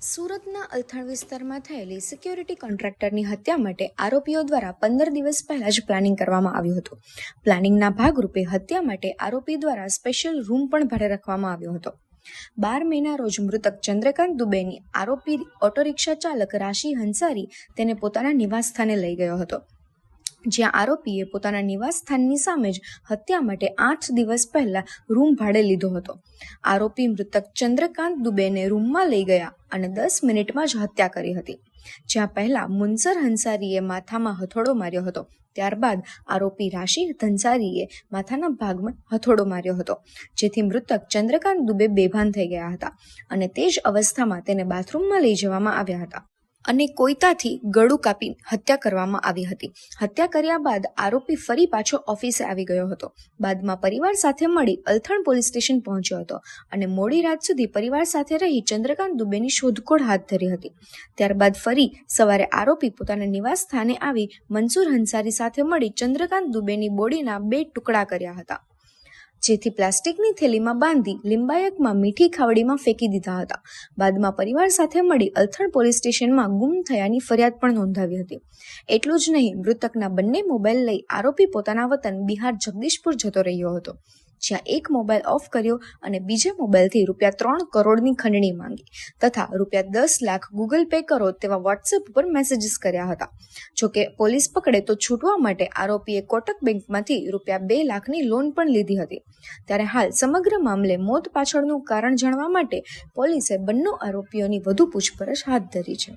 સુરતના અલથાણ વિસ્તારમાં થયેલી સિક્યોરિટી કોન્ટ્રાક્ટરની હત્યા માટે આરોપીઓ દ્વારા 15 દિવસ પહેલા જ પ્લાનિંગ કરવામાં આવ્યું હતું. પ્લાનિંગના ભાગરૂપે હત્યા માટે આરોપી દ્વારા સ્પેશિયલ રૂમ પણ ભાડે રાખવામાં આવ્યો હતો. 12 મેના રોજ મૃતક ચંદ્રકાંત દુબેની આરોપી ઓટો રિક્ષા ચાલક રાશિ હંસારી તેને પોતાના નિવાસ સ્થાને લઈ ગયો હતો, જ્યાં આરોપીએ પોતાના નિવાસ સ્થાનની સામે જ હત્યા માટે 8 દિવસ પહેલા રૂમ ભાડે લીધો હતો. આરોપી મૃતક ચંદ્રકાંત દુબેને રૂમમાં લઈ ગયા અને 10 મિનિટમાં જ હત્યા કરી હતી. જ્યાં પહેલા મુનસર હંસારીએ માથામાં હથોડો માર્યો હતો, ત્યારબાદ આરોપી રાશિ હંસારીએ માથાના ભાગમાં હથોડો માર્યો હતો, જેથી મૃતક ચંદ્રકાંત દુબે બેભાન થઈ ગયા હતા અને તે જ અવસ્થામાં તેને બાથરૂમમાં લઈ જવામાં આવ્યા હતા અને કોયતાથી ગળું કાપી હત્યા કરવામાં આવી હતી. હત્યા કર્યા બાદ આરોપી ફરી પાછો ઓફિસે આવી ગયો હતો. બાદમાં પરિવાર સાથે મળી અલથાણ પોલીસ સ્ટેશન પહોંચ્યો હતો અને મોડી રાત સુધી પરિવાર સાથે રહી ચંદ્રકાંત દુબેની શોધખોળ હાથ ધરી હતી. ત્યારબાદ ફરી સવારે આરોપી પોતાના નિવાસ સ્થાને આવી મનસુર હંસારી સાથે મળી ચંદ્રકાંત દુબેની બોડીના 2 ટુકડા કર્યા હતા, જેથી પ્લાસ્ટિકની થેલીમાં બાંધી લિંબાયતમાં મીઠી ખાવડીમાં ફેંકી દીધા હતા. બાદમાં પરિવાર સાથે મળી અલથાણ પોલીસ સ્ટેશનમાં ગુમ થયાની ફરિયાદ પણ નોંધાવી હતી. એટલું જ નહીં, મૃતકના બંને મોબાઈલ લઈ આરોપી પોતાના વતન બિહાર જગદીશપુર જતો રહ્યો હતો, જ્યાં એક મોબાઈલ ઓફ કર્યો અને બીજા મોબાઈલથી ₹3 કરોડની ખંડણી માંગી તથા ₹10 લાખ ગૂગલ પે કરો તેવા વોટ્સએપ પર મેસેજીસ કર્યા હતા. જોકે પોલીસ પકડે તો છૂટવા માટે આરોપીએ કોટક બેંકમાંથી ₹2 લાખની લોન પણ લીધી હતી. ત્યારે હાલ સમગ્ર મામલે મોત પાછળનું કારણ જાણવા માટે પોલીસે બંને આરોપીઓની વધુ પૂછપરછ હાથ ધરી છે.